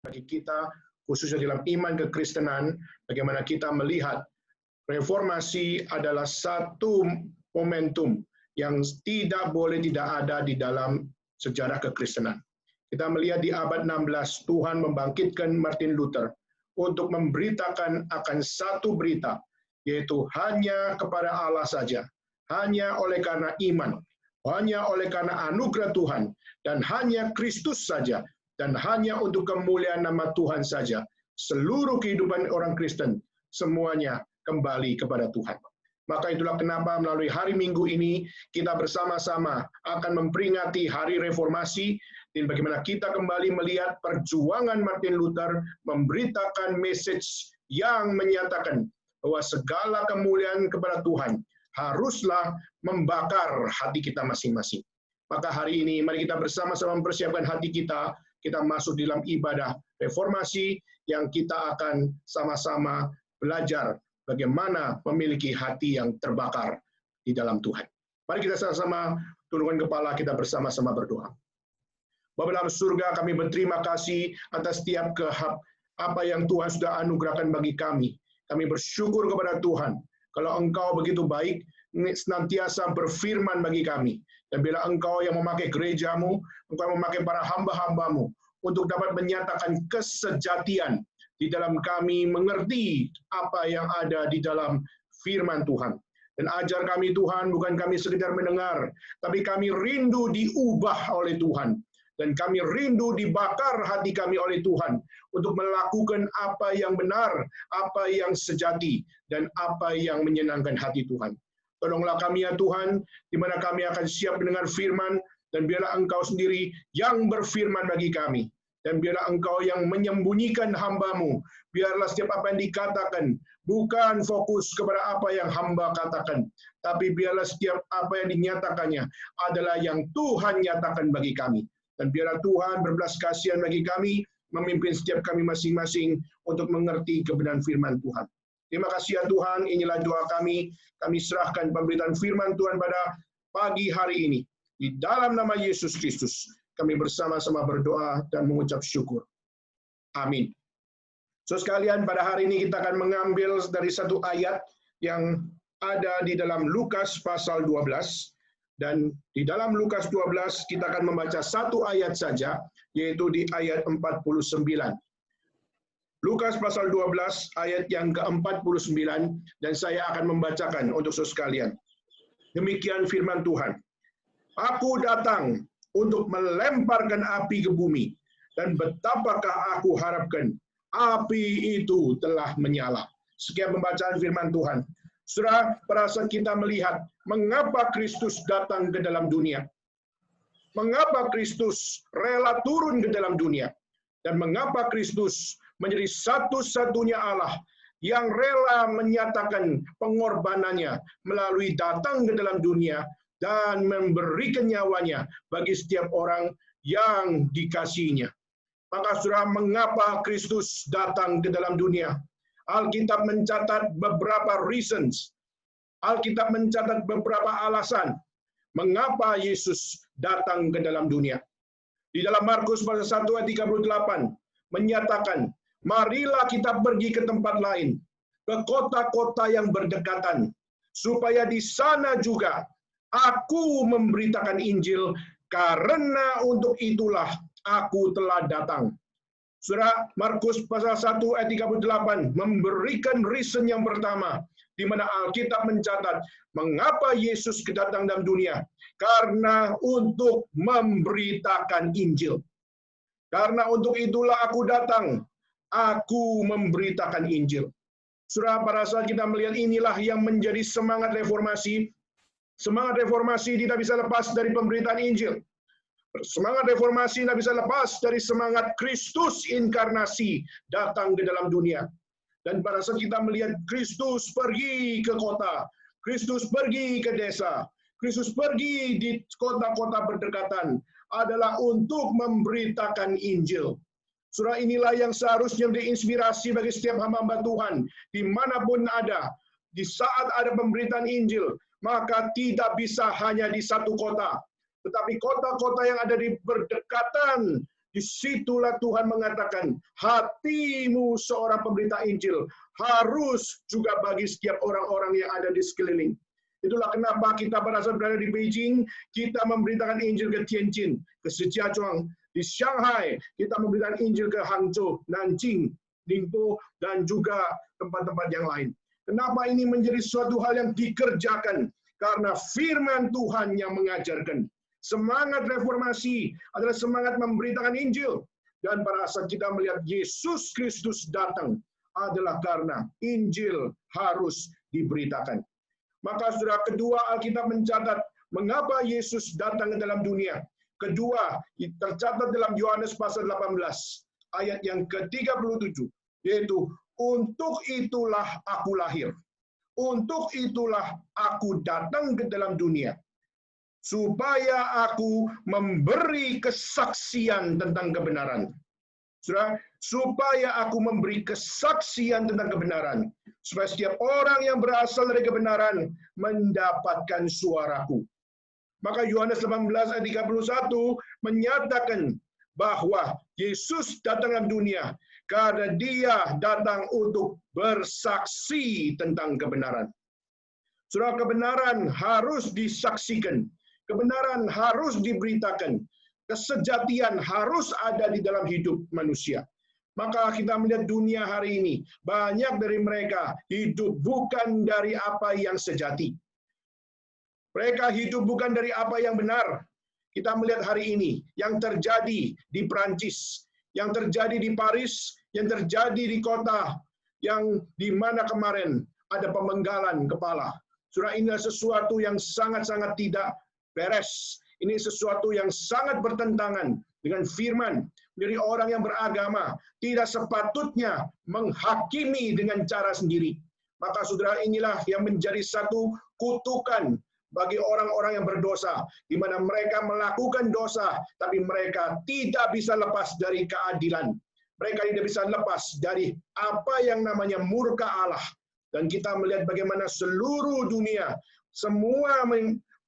bagi kita, khususnya dalam iman kekristenan, bagaimana kita melihat reformasi adalah satu momentum yang tidak boleh tidak ada di dalam sejarah kekristenan. Kita melihat di abad 16, Tuhan membangkitkan Martin Luther untuk memberitakan akan satu berita, yaitu hanya kepada Allah saja, hanya oleh karena iman, hanya oleh karena anugerah Tuhan, dan hanya Kristus saja, dan hanya untuk kemuliaan nama Tuhan saja. Seluruh kehidupan orang Kristen, semuanya kembali kepada Tuhan. Maka itulah kenapa melalui hari Minggu ini, kita bersama-sama akan memperingati Hari Reformasi, dan bagaimana kita kembali melihat perjuangan Martin Luther memberitakan message yang menyatakan bahwa segala kemuliaan kepada Tuhan haruslah membakar hati kita masing-masing. Maka hari ini mari kita bersama-sama mempersiapkan hati kita masuk dalam ibadah reformasi yang kita akan sama-sama belajar bagaimana memiliki hati yang terbakar di dalam Tuhan. Mari kita sama-sama tundukkan kepala, kita bersama-sama berdoa. Bapa dalam surga, kami berterima kasih atas setiap apa yang Tuhan sudah anugerahkan bagi kami. Kami bersyukur kepada Tuhan. Kalau Engkau begitu baik, senantiasa berfirman bagi kami. Dan bila Engkau yang memakai gerejamu, Engkau yang memakai para hamba-hambamu, untuk dapat menyatakan kesejatian di dalam kami mengerti apa yang ada di dalam firman Tuhan. Dan ajar kami Tuhan, bukan kami sekedar mendengar, tapi kami rindu diubah oleh Tuhan. Dan kami rindu dibakar hati kami oleh Tuhan untuk melakukan apa yang benar, apa yang sejati, dan apa yang menyenangkan hati Tuhan. Tolonglah kami ya Tuhan, di mana kami akan siap mendengar firman, dan biarlah Engkau sendiri yang berfirman bagi kami. Dan biarlah Engkau yang menyembunyikan hamba-Mu. Biarlah setiap apa yang dikatakan, bukan fokus kepada apa yang hamba katakan, tapi biarlah setiap apa yang dinyatakannya adalah yang Tuhan nyatakan bagi kami. Dan biarlah Tuhan berbelas kasihan bagi kami, memimpin setiap kami masing-masing untuk mengerti kebenaran firman Tuhan. Terima kasih ya Tuhan, inilah doa kami. Kami serahkan pemberitaan firman Tuhan pada pagi hari ini. Di dalam nama Yesus Kristus, kami bersama-sama berdoa dan mengucap syukur. Amin. So sekalian, pada hari ini kita akan mengambil dari satu ayat yang ada di dalam Lukas pasal 12. Dan di dalam Lukas 12 kita akan membaca satu ayat saja, yaitu di ayat 49. Lukas pasal 12 ayat yang ke-49, dan saya akan membacakan untuk saudara sekalian. Demikian firman Tuhan. Aku datang untuk melemparkan api ke bumi, dan betapakah aku harapkan api itu telah menyala. Sekian pembacaan firman Tuhan. Saudara, pada saat kita melihat mengapa Kristus datang ke dalam dunia, mengapa Kristus rela turun ke dalam dunia, dan mengapa Kristus menjadi satu-satunya Allah yang rela menyatakan pengorbanannya melalui datang ke dalam dunia dan memberikan nyawanya bagi setiap orang yang dikasihinya. Maka saudara, mengapa Kristus datang ke dalam dunia? Alkitab mencatat beberapa reasons. Alkitab mencatat beberapa alasan mengapa Yesus datang ke dalam dunia. Di dalam Markus pasal 1 ayat 38 menyatakan, marilah kita pergi ke tempat lain, ke kota-kota yang berdekatan, supaya di sana juga aku memberitakan Injil, karena untuk itulah aku telah datang. Saudara, Markus pasal 1 ayat 38 memberikan reason yang pertama, di mana Alkitab mencatat mengapa Yesus datang dalam dunia. Karena untuk memberitakan Injil. Karena untuk itulah aku datang, aku memberitakan Injil. Saudara, pada saat kita melihat inilah yang menjadi semangat reformasi. Semangat reformasi tidak bisa lepas dari pemberitaan Injil. Semangat reformasi tidak bisa lepas dari semangat Kristus inkarnasi datang ke dalam dunia. Dan pada saat kita melihat Kristus pergi ke kota, Kristus pergi ke desa, Kristus pergi di kota-kota berdekatan adalah untuk memberitakan Injil. Surah inilah yang seharusnya menjadi inspirasi bagi setiap hamba-hamba Tuhan, dimanapun ada, di saat ada pemberitaan Injil, maka tidak bisa hanya di satu kota, tetapi kota-kota yang ada di berdekatan Disitulah Tuhan mengatakan, hatimu seorang pemberita Injil harus juga bagi setiap orang-orang yang ada di sekeliling. Itulah kenapa kita pada saat berada di Beijing, kita memberitakan Injil ke Tianjin, ke Shijiazhuang, di Shanghai, kita memberitakan Injil ke Hangzhou, Nanjing, Ningbo, dan juga tempat-tempat yang lain. Kenapa ini menjadi suatu hal yang dikerjakan? Karena firman Tuhan yang mengajarkan. Semangat reformasi adalah semangat memberitakan Injil. Dan pada saat kita melihat Yesus Kristus datang, adalah karena Injil harus diberitakan. Maka saudara, kedua Alkitab mencatat mengapa Yesus datang ke dalam dunia. Kedua, tercatat dalam Yohanes pasal 18, ayat yang ke-37, yaitu, untuk itulah aku lahir. Untuk itulah aku datang ke dalam dunia. Supaya aku memberi kesaksian tentang kebenaran. Saudara, supaya aku memberi kesaksian tentang kebenaran. Supaya setiap orang yang berasal dari kebenaran mendapatkan suaraku. Maka Yohanes 18 ayat 31 menyatakan bahwa Yesus datang dalam dunia karena dia datang untuk bersaksi tentang kebenaran. Saudara, kebenaran harus disaksikan. Kebenaran harus diberitakan. Kesejatian harus ada di dalam hidup manusia. Maka kita melihat dunia hari ini, banyak dari mereka hidup bukan dari apa yang sejati. Mereka hidup bukan dari apa yang benar. Kita melihat hari ini, yang terjadi di Prancis, yang terjadi di Paris, yang terjadi di kota, yang di mana kemarin ada pemenggalan kepala. Saudara, ini sesuatu yang sangat-sangat tidak beres. Ini sesuatu yang sangat bertentangan dengan firman. Dari orang yang beragama tidak sepatutnya menghakimi dengan cara sendiri. Maka saudara, inilah yang menjadi satu kutukan bagi orang-orang yang berdosa, di mana mereka melakukan dosa, tapi mereka tidak bisa lepas dari keadilan. Mereka tidak bisa lepas dari apa yang namanya murka Allah. Dan kita melihat bagaimana seluruh dunia semua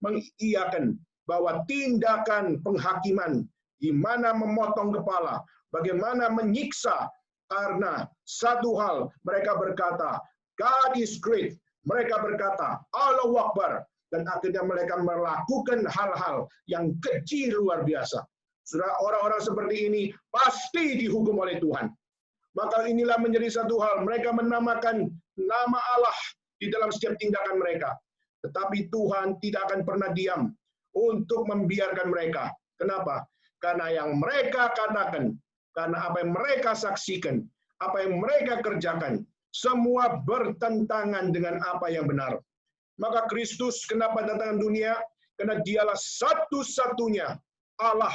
mengiyakan bahwa tindakan penghakiman, di mana memotong kepala, bagaimana menyiksa, karena satu hal, mereka berkata, God is great. Mereka berkata, Allahu Akbar. Dan akhirnya mereka melakukan hal-hal yang keji luar biasa. Saudara, orang-orang seperti ini pasti dihukum oleh Tuhan. Maka inilah menjadi satu hal. Mereka menamakan nama Allah di dalam setiap tindakan mereka. Tetapi Tuhan tidak akan pernah diam untuk membiarkan mereka. Kenapa? Karena yang mereka katakan, karena apa yang mereka saksikan, apa yang mereka kerjakan, semua bertentangan dengan apa yang benar. Maka Kristus kenapa datang ke dunia? Karena dialah satu-satunya Allah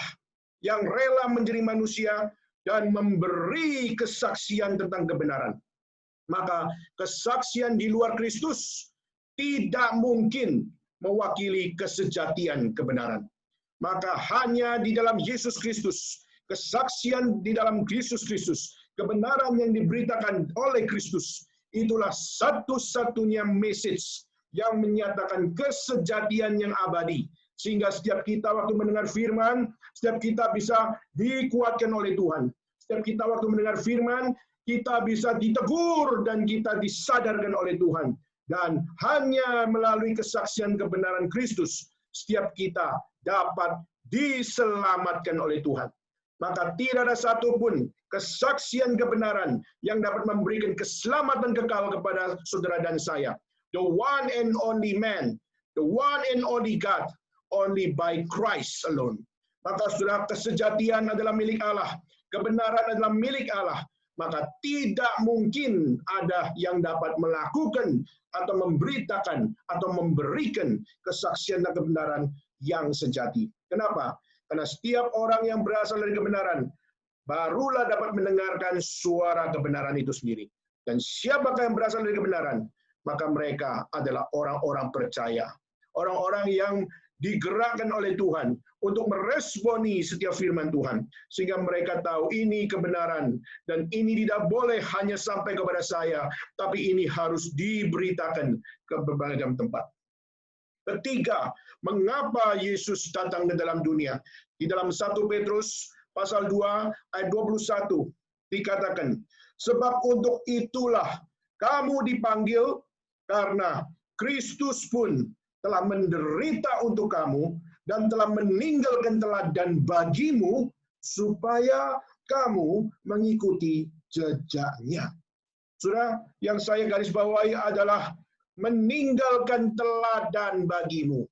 yang rela menjadi manusia dan memberi kesaksian tentang kebenaran. Maka kesaksian di luar Kristus tidak mungkin mewakili kesejatian kebenaran. Maka hanya di dalam Yesus Kristus, kesaksian di dalam Yesus Kristus, kebenaran yang diberitakan oleh Kristus, itulah satu-satunya message yang menyatakan kesejatian yang abadi. Sehingga setiap kita waktu mendengar firman, setiap kita bisa dikuatkan oleh Tuhan. Setiap kita waktu mendengar firman, kita bisa ditegur dan kita disadarkan oleh Tuhan. Dan hanya melalui kesaksian kebenaran Kristus, setiap kita dapat diselamatkan oleh Tuhan. Maka tidak ada satupun kesaksian kebenaran yang dapat memberikan keselamatan kekal kepada saudara dan saya. The one and only man, the one and only God, only by Christ alone. Maka saudara, kesejatian adalah milik Allah, kebenaran adalah milik Allah. Maka tidak mungkin ada yang dapat melakukan atau memberitakan atau memberikan kesaksian dan kebenaran yang sejati. Kenapa? Karena setiap orang yang berasal dari kebenaran barulah dapat mendengarkan suara kebenaran itu sendiri. Dan siapakah yang berasal dari kebenaran? Maka mereka adalah orang-orang percaya. Orang-orang yang digerakkan oleh Tuhan untuk meresponi setiap firman Tuhan. Sehingga mereka tahu ini kebenaran. Dan ini tidak boleh hanya sampai kepada saya. Tapi ini harus diberitakan ke berbagai tempat. Ketiga, mengapa Yesus datang ke dalam dunia? Di dalam 1 Petrus pasal 2 ayat 21 dikatakan, sebab untuk itulah kamu dipanggil, karena Kristus pun telah menderita untuk kamu dan telah meninggalkan teladan bagimu supaya kamu mengikuti jejaknya. Saudara, yang saya garis bawahi adalah meninggalkan teladan bagimu.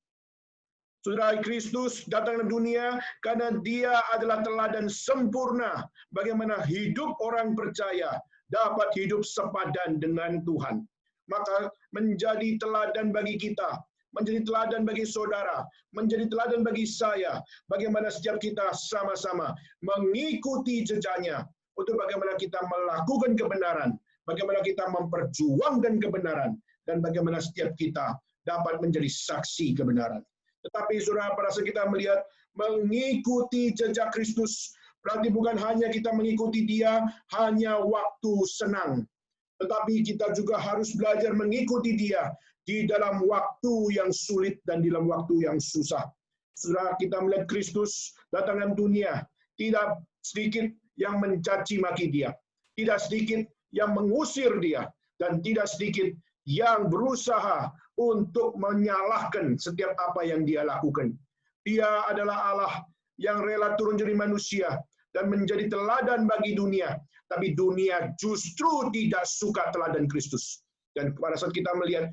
Saudara, Kristus datang ke dunia karena Dia adalah teladan sempurna bagaimana hidup orang percaya dapat hidup sepadan dengan Tuhan. Maka menjadi teladan bagi kita, menjadi teladan bagi saudara, menjadi teladan bagi saya, bagaimana setiap kita sama-sama mengikuti jejaknya untuk bagaimana kita melakukan kebenaran, bagaimana kita memperjuangkan kebenaran, dan bagaimana setiap kita dapat menjadi saksi kebenaran. Tetapi saudara, pada saat kita melihat mengikuti jejak Kristus, berarti bukan hanya kita mengikuti Dia hanya waktu senang, tetapi kita juga harus belajar mengikuti Dia di dalam waktu yang sulit dan di dalam waktu yang susah. Saudara, kita melihat Kristus datang ke dunia, tidak sedikit yang mencaci maki Dia, tidak sedikit yang mengusir Dia, dan tidak sedikit yang berusaha untuk menyalahkan setiap apa yang Dia lakukan. Dia adalah Allah yang rela turun jadi manusia dan menjadi teladan bagi dunia, tapi dunia justru tidak suka teladan Kristus. Dan pada saat kita melihat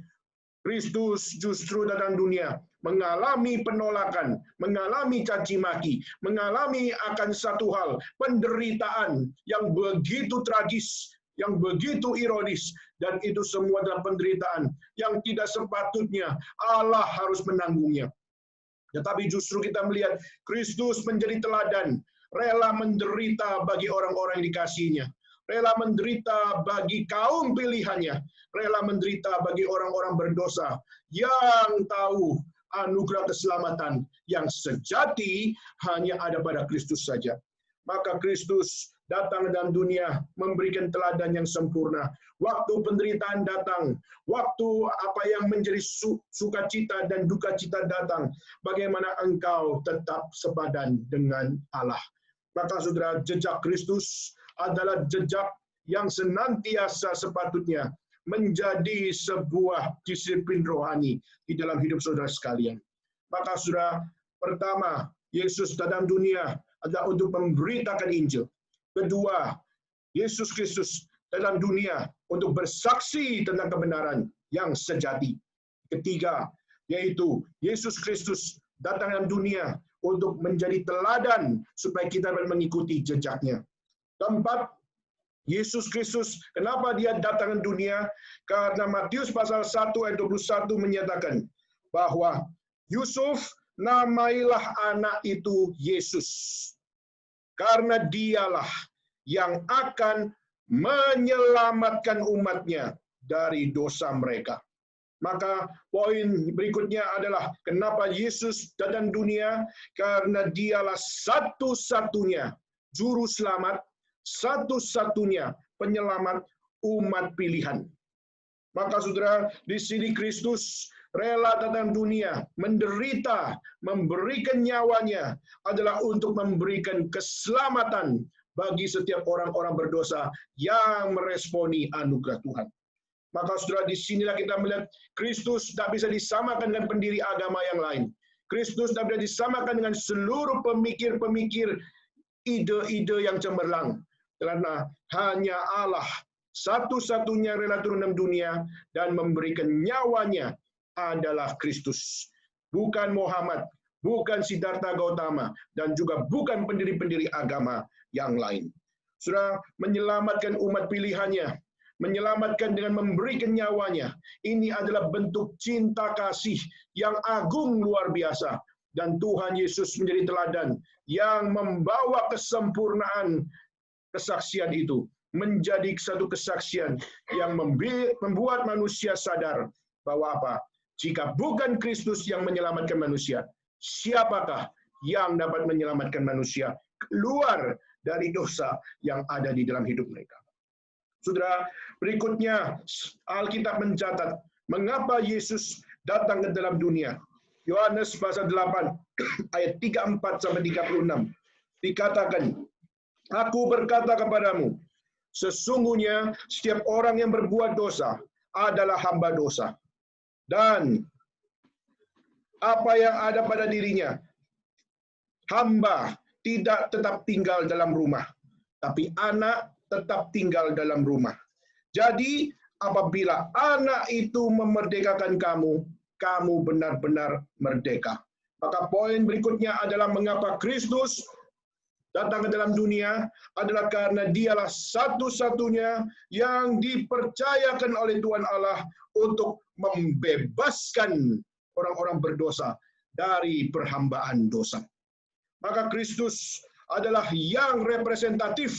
Kristus justru datang dunia, mengalami penolakan, mengalami caci maki, mengalami akan satu hal, penderitaan yang begitu tragis, yang begitu ironis, dan itu semua dalam penderitaan yang tidak sepatutnya Allah harus menanggungnya. Tetapi justru kita melihat Kristus menjadi teladan, rela menderita bagi orang-orang yang dikasihinya, rela menderita bagi kaum pilihannya, rela menderita bagi orang-orang berdosa yang tahu anugerah keselamatan yang sejati hanya ada pada Kristus saja. Maka Kristus datang dalam dunia memberikan teladan yang sempurna. Waktu penderitaan datang, waktu apa yang menjadi sukacita dan duka cita datang, bagaimana engkau tetap sepadan dengan Allah. Maka saudara, jejak Kristus adalah jejak yang senantiasa sepatutnya menjadi sebuah disiplin rohani di dalam hidup saudara sekalian. Maka saudara, pertama, Yesus datang dunia adalah untuk memberitakan Injil. Kedua, Yesus Kristus dalam dunia untuk bersaksi tentang kebenaran yang sejati. Ketiga, yaitu Yesus Kristus datang dalam dunia untuk menjadi teladan supaya kita dapat mengikuti jejaknya. Keempat, Yesus Kristus, kenapa Dia datang ke dunia? Karena Matius pasal 1 ayat 21 menyatakan bahwa Yusuf, namailah anak itu Yesus, karena Dialah yang akan menyelamatkan umatnya dari dosa mereka. Maka poin berikutnya adalah kenapa Yesus datang dunia? Karena Dialah satu-satunya juru selamat, satu-satunya penyelamat umat pilihan. Maka saudara, di sini Kristus rela datang dunia, menderita, memberikan nyawanya adalah untuk memberikan keselamatan bagi setiap orang-orang berdosa yang meresponi anugerah Tuhan. Maka saudara, disinilah kita melihat Kristus tak bisa disamakan dengan pendiri agama yang lain. Kristus tak bisa disamakan dengan seluruh pemikir-pemikir ide-ide yang cemerlang. Karena hanya Allah satu-satunya rela turun dalam dunia dan memberikan nyawanya adalah Kristus. Bukan Muhammad, bukan Siddhartha Gautama, dan juga bukan pendiri-pendiri agama yang lain. Saudara, menyelamatkan umat pilihannya, menyelamatkan dengan memberikan nyawanya, ini adalah bentuk cinta kasih yang agung luar biasa. Dan Tuhan Yesus menjadi teladan yang membawa kesempurnaan kesaksian itu menjadi satu kesaksian yang membuat manusia sadar bahwa apa? Jika bukan Kristus yang menyelamatkan manusia, siapakah yang dapat menyelamatkan manusia keluar dari dosa yang ada di dalam hidup mereka? Saudara, berikutnya Alkitab mencatat mengapa Yesus datang ke dalam dunia. Yohanes pasal 8 ayat 34 sampai 36. dikatakan, aku berkata kepadamu, sesungguhnya setiap orang yang berbuat dosa adalah hamba dosa. Dan apa yang ada pada dirinya, hamba tidak tetap tinggal dalam rumah, tapi anak tetap tinggal dalam rumah. Jadi apabila anak itu memerdekakan kamu, kamu benar-benar merdeka. Maka poin berikutnya adalah mengapa Kristus datang ke dalam dunia adalah karena dialah satu-satunya yang dipercayakan oleh Tuhan Allah untuk membebaskan orang-orang berdosa dari perhambaan dosa. Maka Kristus adalah yang representatif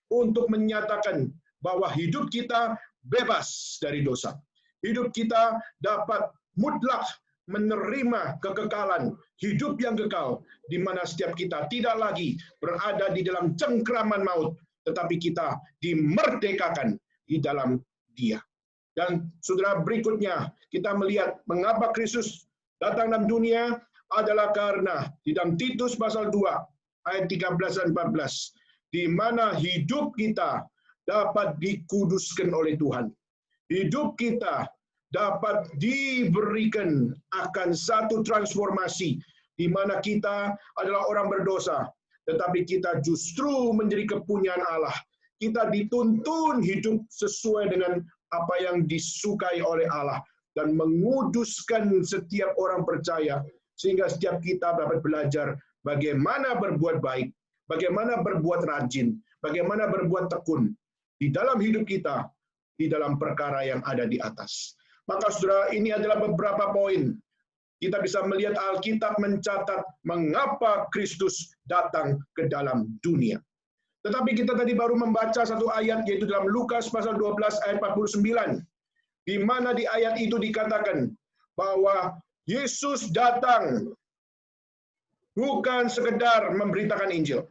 untuk menyatakan bahwa hidup kita bebas dari dosa. Hidup kita dapat mutlak menerima kekekalan, hidup yang kekal, di mana setiap kita tidak lagi berada di dalam cengkraman maut, tetapi kita dimerdekakan di dalam Dia. Dan saudara, berikutnya kita melihat mengapa Kristus datang dalam dunia adalah karena di dalam Titus pasal 2 ayat 13 dan 14, di mana hidup kita dapat dikuduskan oleh Tuhan. Hidup kita dapat diberikan akan satu transformasi di mana kita adalah orang berdosa, tetapi kita justru menjadi kepunyaan Allah. Kita dituntun hidup sesuai dengan apa yang disukai oleh Allah dan menguduskan setiap orang percaya, sehingga setiap kita dapat belajar bagaimana berbuat baik, bagaimana berbuat rajin, bagaimana berbuat tekun di dalam hidup kita, di dalam perkara yang ada di atas. Maka saudara, ini adalah beberapa poin. Kita bisa melihat Alkitab mencatat mengapa Kristus datang ke dalam dunia. Tetapi kita tadi baru membaca satu ayat, yaitu dalam Lukas pasal 12 ayat 49, di mana di ayat itu dikatakan bahwa Yesus datang bukan sekedar memberitakan Injil.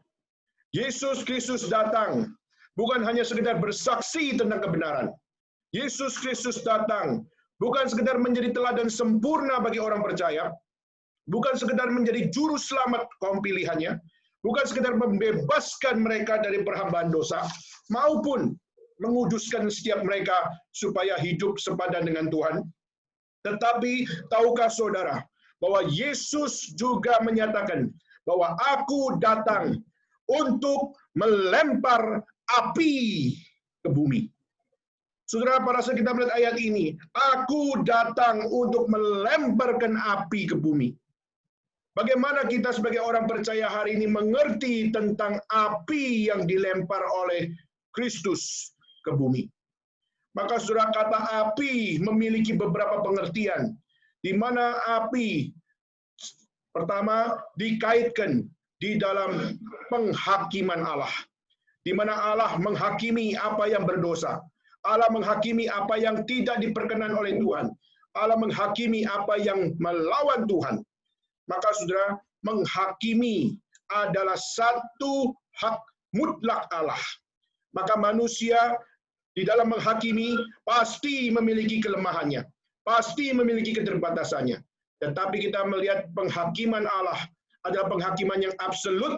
Yesus Kristus datang bukan hanya sekedar bersaksi tentang kebenaran. Yesus Kristus datang bukan sekedar menjadi teladan sempurna bagi orang percaya, bukan sekedar menjadi juru selamat kaum pilihannya, bukan sekedar membebaskan mereka dari perhambaan dosa, maupun menguduskan setiap mereka supaya hidup sepadan dengan Tuhan. Tetapi tahukah saudara bahwa Yesus juga menyatakan bahwa aku datang untuk melempar api ke bumi. Saudara, pada saat kita melihat ayat ini, aku datang untuk melemparkan api ke bumi. Bagaimana kita sebagai orang percaya hari ini mengerti tentang api yang dilempar oleh Kristus ke bumi? Maka saudara, kata api memiliki beberapa pengertian, di mana api pertama dikaitkan di dalam penghakiman Allah, di mana Allah menghakimi apa yang berdosa. Allah menghakimi apa yang tidak diperkenan oleh Tuhan. Allah menghakimi apa yang melawan Tuhan. Maka saudara, menghakimi adalah satu hak mutlak Allah. Maka manusia di dalam menghakimi pasti memiliki kelemahannya, pasti memiliki keterbatasannya. Tetapi kita melihat penghakiman Allah adalah penghakiman yang absolut,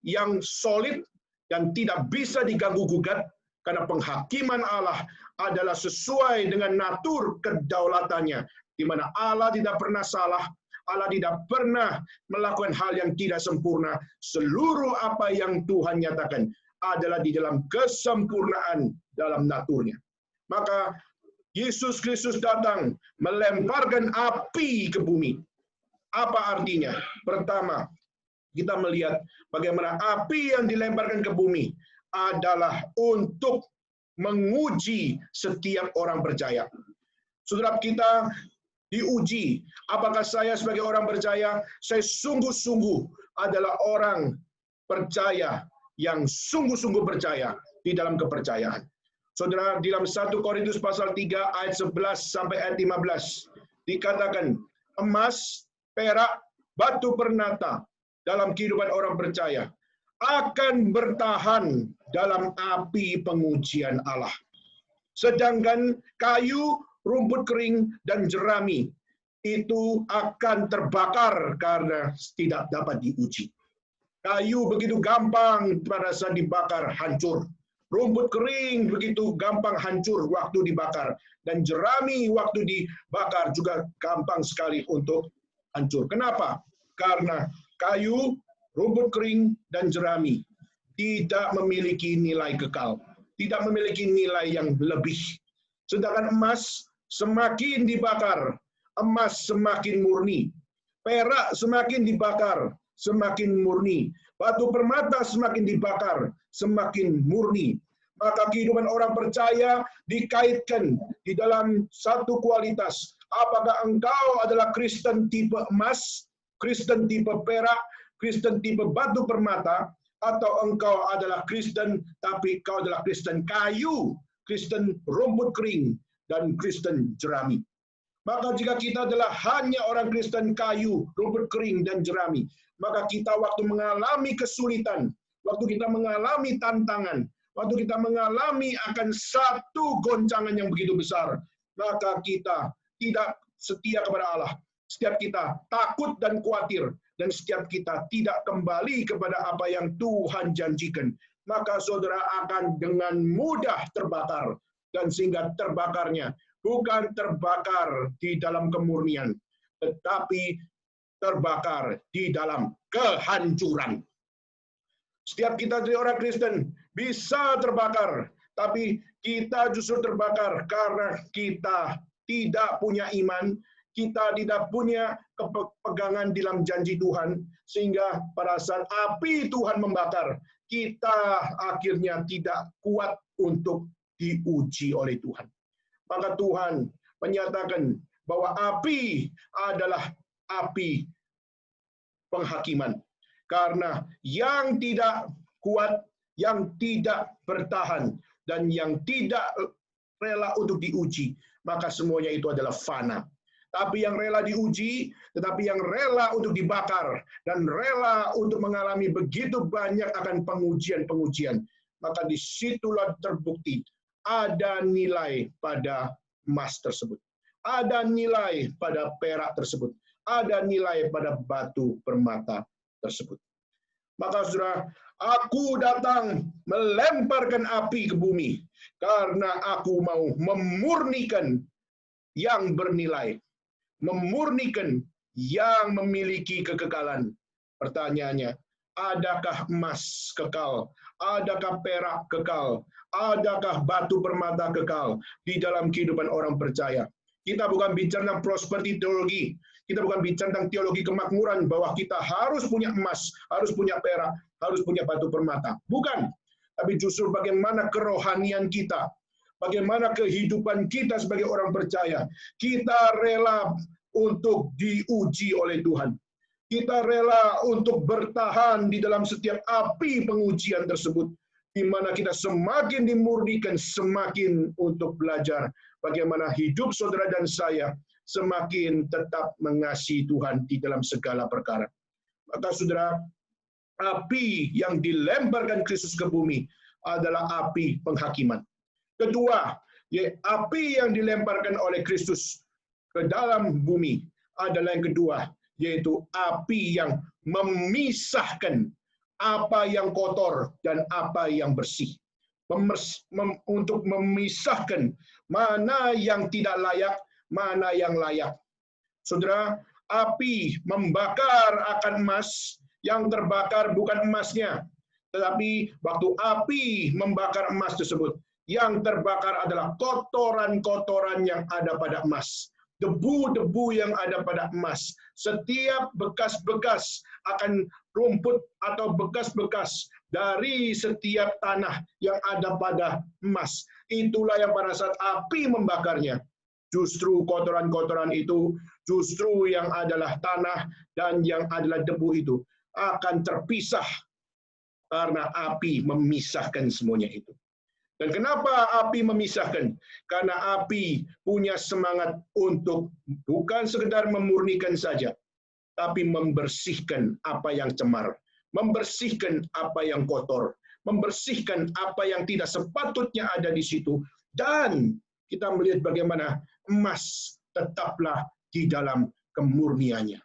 yang solid, dan tidak bisa diganggu-gugat, karena penghakiman Allah adalah sesuai dengan natur kedaulatannya, di mana Allah tidak pernah salah, Allah tidak pernah melakukan hal yang tidak sempurna. Seluruh apa yang Tuhan nyatakan adalah di dalam kesempurnaan dalam naturnya. Maka Yesus Kristus datang melemparkan api ke bumi. Apa artinya? Pertama, kita melihat bagaimana api yang dilemparkan ke bumi adalah untuk menguji setiap orang percaya. Saudara, kita diuji. Apakah saya sebagai orang percaya, saya sungguh-sungguh adalah orang percaya yang sungguh-sungguh percaya di dalam kepercayaan. Saudara, di dalam 1 Korintus pasal 3 ayat 11 sampai ayat 15 dikatakan, emas, perak, batu permata dalam kehidupan orang percaya akan bertahan dalam api pengujian Allah. Sedangkan kayu, rumput kering, dan jerami itu akan terbakar karena tidak dapat diuji. Kayu begitu gampang pada saat dibakar hancur. Rumput kering begitu gampang hancur waktu dibakar. Dan jerami waktu dibakar juga gampang sekali untuk hancur. Kenapa? Karena kayu, rumput kering, dan jerami tidak memiliki nilai kekal. Tidak memiliki nilai yang lebih. Sedangkan emas semakin dibakar, emas semakin murni. Perak semakin dibakar, semakin murni. Batu permata semakin dibakar, semakin murni. Maka kehidupan orang percaya dikaitkan di dalam satu kualitas. Apakah engkau adalah Kristen tipe emas, Kristen tipe perak, Kristen tipe batu permata, atau engkau adalah Kristen tapi kau adalah Kristen kayu, Kristen rumput kering, dan Kristen jerami. Maka jika kita adalah hanya orang Kristen kayu, rumput kering, dan jerami, maka kita waktu mengalami kesulitan, waktu kita mengalami tantangan, waktu kita mengalami akan satu goncangan yang begitu besar, maka kita tidak setia kepada Allah. Setiap kita takut dan khawatir, dan setiap kita tidak kembali kepada apa yang Tuhan janjikan, maka saudara akan dengan mudah terbakar. Dan sehingga terbakarnya bukan terbakar di dalam kemurnian, tetapi terbakar di dalam kehancuran. Setiap kita jadi orang Kristen bisa terbakar, tapi kita justru terbakar karena kita tidak punya iman, kita tidak punya kepegangan dalam janji Tuhan, sehingga pada saat api Tuhan membakar, kita akhirnya tidak kuat untuk diuji oleh Tuhan. Maka Tuhan menyatakan bahwa api adalah api penghakiman. Karena yang tidak kuat, yang tidak bertahan, dan yang tidak rela untuk diuji, maka semuanya itu adalah fana. Tapi yang rela diuji, tetapi yang rela untuk dibakar, dan rela untuk mengalami begitu banyak akan pengujian-pengujian, maka disitulah terbukti ada nilai pada emas tersebut. Ada nilai pada perak tersebut. Ada nilai pada batu permata tersebut. Maka saudara, aku datang melemparkan api ke bumi karena aku mau memurnikan yang bernilai, memurnikan yang memiliki kekekalan. Pertanyaannya, adakah emas kekal? Adakah perak kekal? Adakah batu permata kekal di dalam kehidupan orang percaya? Kita bukan bicara tentang prosperity teologi. Kita bukan bicara tentang teologi kemakmuran bahwa kita harus punya emas, harus punya perak, harus punya batu permata. Bukan. Tapi justru bagaimana kerohanian kita, bagaimana kehidupan kita sebagai orang percaya. Kita rela untuk diuji oleh Tuhan. Kita rela untuk bertahan di dalam setiap api pengujian tersebut, di mana kita semakin dimurnikan, semakin untuk belajar bagaimana hidup saudara dan saya semakin tetap mengasihi Tuhan di dalam segala perkara. Maka saudara, api yang dilemparkan Kristus ke bumi adalah api penghakiman. Kedua, api yang dilemparkan oleh Kristus ke dalam bumi adalah yang kedua, yaitu api yang memisahkan apa yang kotor dan apa yang bersih. Untuk memisahkan mana yang tidak layak, mana yang layak. Saudara, api membakar akan emas, yang terbakar bukan emasnya, tetapi waktu api membakar emas tersebut, yang terbakar adalah kotoran-kotoran yang ada pada emas. Debu-debu yang ada pada emas. Setiap bekas-bekas akan rumput atau bekas-bekas dari setiap tanah yang ada pada emas. Itulah yang pada saat api membakarnya, justru kotoran-kotoran itu, justru yang adalah tanah dan yang adalah debu itu akan terpisah karena api memisahkan semuanya itu. Dan kenapa api memisahkan? Karena api punya semangat untuk bukan sekedar memurnikan saja, tapi membersihkan apa yang cemar, membersihkan apa yang kotor, membersihkan apa yang tidak sepatutnya ada di situ. Dan kita melihat bagaimana emas tetaplah di dalam kemurniannya.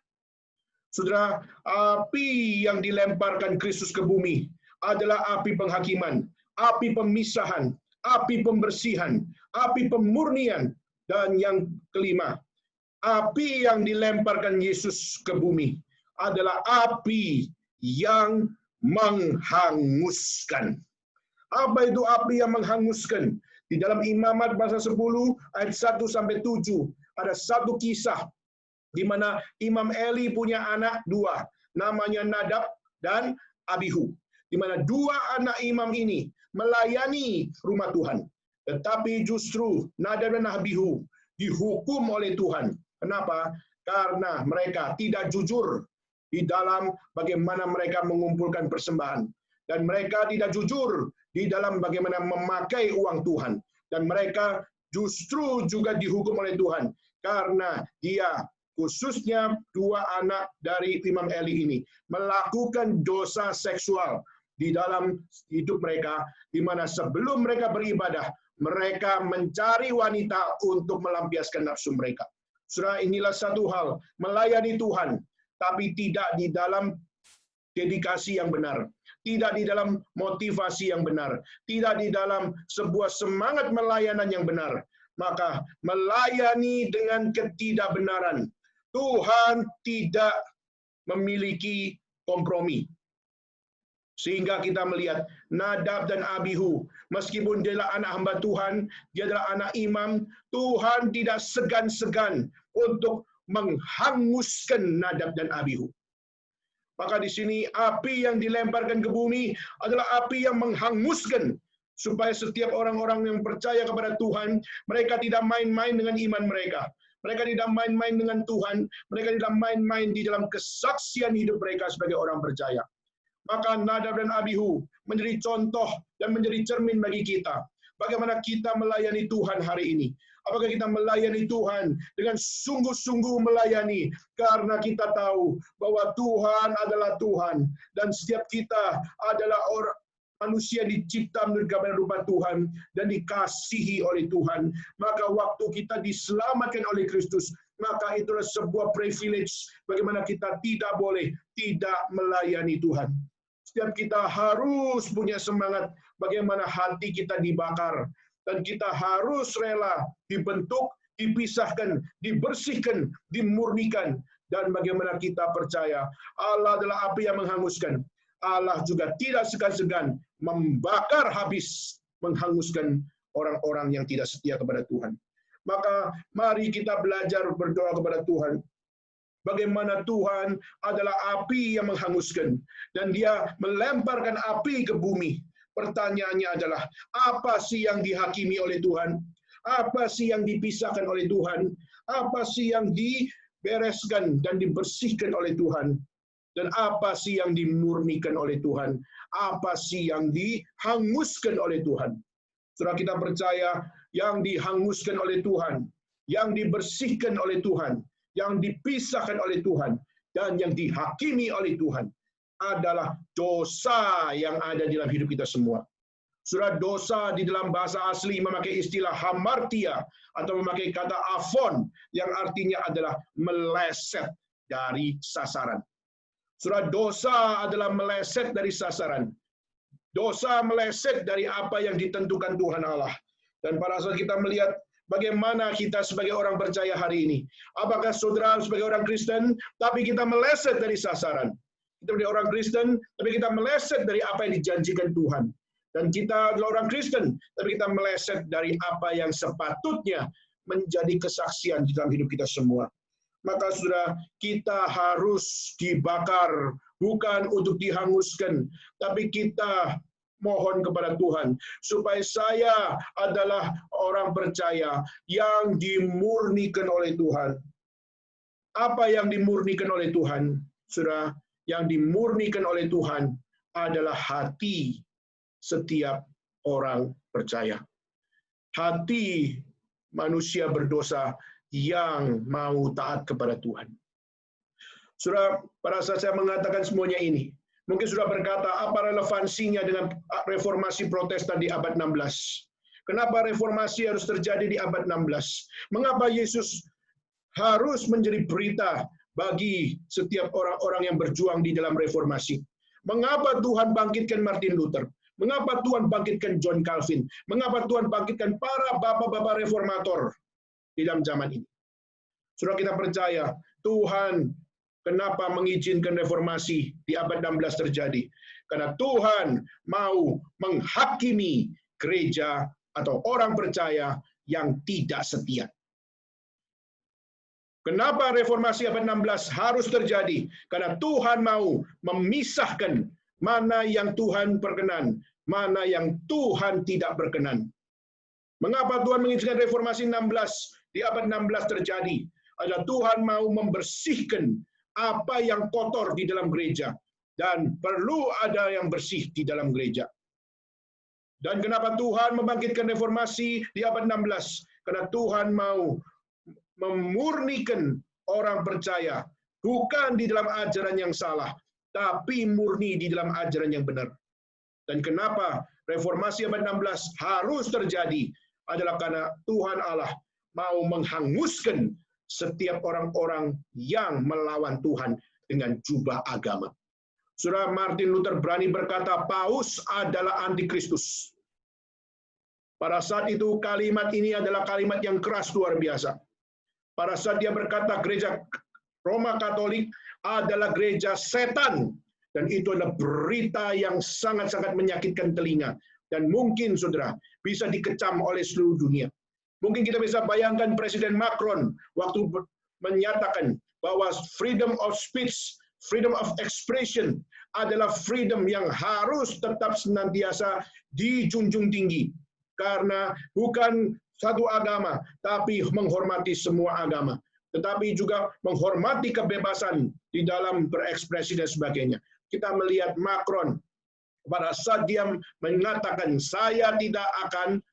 Saudara, api yang dilemparkan Kristus ke bumi adalah api penghakiman, api pemisahan, api pembersihan, api pemurnian, dan yang kelima, api yang dilemparkan Yesus ke bumi adalah api yang menghanguskan. Apa itu api yang menghanguskan? Di dalam Imamat pasal 10 ayat 1 sampai 7 ada satu kisah di mana Imam Eli punya anak dua, namanya Nadab dan Abihu. Di mana dua anak imam ini melayani rumah Tuhan. Tetapi justru Nadab dan Abihu dihukum oleh Tuhan. Kenapa? Karena mereka tidak jujur di dalam bagaimana mereka mengumpulkan persembahan. Dan mereka tidak jujur di dalam bagaimana memakai uang Tuhan. Dan mereka justru juga dihukum oleh Tuhan. Karena dia, khususnya dua anak dari Imam Eli ini, melakukan dosa seksual di dalam hidup mereka, di mana sebelum mereka beribadah, mereka mencari wanita untuk melampiaskan nafsu mereka. Saudara, inilah satu hal, melayani Tuhan, tapi tidak di dalam dedikasi yang benar, tidak di dalam motivasi yang benar, tidak di dalam sebuah semangat melayanan yang benar, maka melayani dengan ketidakbenaran. Tuhan tidak memiliki kompromi. Sehingga kita melihat Nadab dan Abihu, meskipun dia adalah anak hamba Tuhan, dia adalah anak imam, Tuhan tidak segan-segan untuk menghanguskan Nadab dan Abihu. Maka di sini api yang dilemparkan ke bumi adalah api yang menghanguskan, supaya setiap orang-orang yang percaya kepada Tuhan, mereka tidak main-main dengan iman mereka. Mereka tidak main-main dengan Tuhan, mereka tidak main-main di dalam kesaksian hidup mereka sebagai orang percaya. Maka Nadab dan Abihu menjadi contoh dan menjadi cermin bagi kita. Bagaimana kita melayani Tuhan hari ini. Apakah kita melayani Tuhan dengan sungguh-sungguh melayani, karena kita tahu bahwa Tuhan adalah Tuhan, dan setiap kita adalah orang manusia dicipta menurut gambaran rupa Tuhan dan dikasihi oleh Tuhan. Maka waktu kita diselamatkan oleh Kristus, maka itulah sebuah privilege bagaimana kita tidak boleh tidak melayani Tuhan. Setiap kita harus punya semangat bagaimana hati kita dibakar, dan kita harus rela dibentuk, dipisahkan, dibersihkan, dimurnikan, dan bagaimana kita percaya Allah adalah api yang menghanguskan. Allah juga tidak segan-segan membakar habis, menghanguskan orang-orang yang tidak setia kepada Tuhan. Maka mari kita belajar berdoa kepada Tuhan. Bagaimana Tuhan adalah api yang menghanguskan, dan dia melemparkan api ke bumi. Pertanyaannya adalah, apa sih yang dihakimi oleh Tuhan? Apa sih yang dipisahkan oleh Tuhan? Apa sih yang dibereskan dan dibersihkan oleh Tuhan? Dan apa sih yang dimurnikan oleh Tuhan? Apa sih yang dihanguskan oleh Tuhan? Saudara, kita percaya yang dihanguskan oleh Tuhan, yang dibersihkan oleh Tuhan, yang dipisahkan oleh Tuhan, dan yang dihakimi oleh Tuhan adalah dosa yang ada di dalam hidup kita semua. Saudara, dosa di dalam bahasa asli memakai istilah hamartia atau memakai kata afon yang artinya adalah meleset dari sasaran. Saudara, dosa adalah meleset dari sasaran. Dosa meleset dari apa yang ditentukan Tuhan Allah. Dan pada saat kita melihat bagaimana kita sebagai orang percaya hari ini. Apakah saudara sebagai orang Kristen, tapi kita meleset dari sasaran. Kita menjadi orang Kristen, tapi kita meleset dari apa yang dijanjikan Tuhan. Dan kita adalah orang Kristen, tapi kita meleset dari apa yang sepatutnya menjadi kesaksian di dalam hidup kita semua. Maka saudara, kita harus dibakar, bukan untuk dihanguskan, tapi kita mohon kepada Tuhan, supaya saya adalah orang percaya yang dimurnikan oleh Tuhan. Apa yang dimurnikan oleh Tuhan? Saudara, yang dimurnikan oleh Tuhan adalah hati setiap orang percaya. Hati manusia berdosa yang mau taat kepada Tuhan. Saudara, pada saat saya mengatakan semuanya ini, mungkin sudah berkata, apa relevansinya dengan reformasi Protestan di abad 16? Kenapa reformasi harus terjadi di abad 16? Mengapa Yesus harus menjadi berita bagi setiap orang-orang yang berjuang di dalam reformasi. Mengapa Tuhan bangkitkan Martin Luther? Mengapa Tuhan bangkitkan John Calvin? Mengapa Tuhan bangkitkan para bapak-bapak reformator di dalam zaman ini? Saudara, kita percaya Tuhan kenapa mengizinkan reformasi di abad 16 terjadi? Karena Tuhan mau menghakimi gereja atau orang percaya yang tidak setia. Kenapa reformasi abad 16 harus terjadi? Karena Tuhan mau memisahkan mana yang Tuhan berkenan, mana yang Tuhan tidak berkenan. Mengapa Tuhan mengizinkan reformasi 16 di abad 16 terjadi? Adalah Tuhan mau membersihkan apa yang kotor di dalam gereja. Dan perlu ada yang bersih di dalam gereja. Dan kenapa Tuhan membangkitkan reformasi di abad 16? Karena Tuhan mau memurnikan orang percaya. Bukan di dalam ajaran yang salah, tapi murni di dalam ajaran yang benar. Dan kenapa reformasi abad 16 harus terjadi? Adalah karena Tuhan Allah mau menghanguskan setiap orang-orang yang melawan Tuhan dengan jubah agama. Saudara, Martin Luther berani berkata, Paus adalah antikristus. Pada saat itu kalimat ini adalah kalimat yang keras luar biasa. Pada saat dia berkata gereja Roma Katolik adalah gereja setan. Dan itu adalah berita yang sangat-sangat menyakitkan telinga. Dan mungkin, saudara, bisa dikecam oleh seluruh dunia. Mungkin kita bisa bayangkan Presiden Macron waktu menyatakan bahwa freedom of speech, freedom of expression adalah freedom yang harus tetap senantiasa dijunjung tinggi. Karena bukan satu agama, tapi menghormati semua agama. Tetapi juga menghormati kebebasan di dalam berekspresi dan sebagainya. Kita melihat Macron pada saat dia mengatakan, saya tidak akan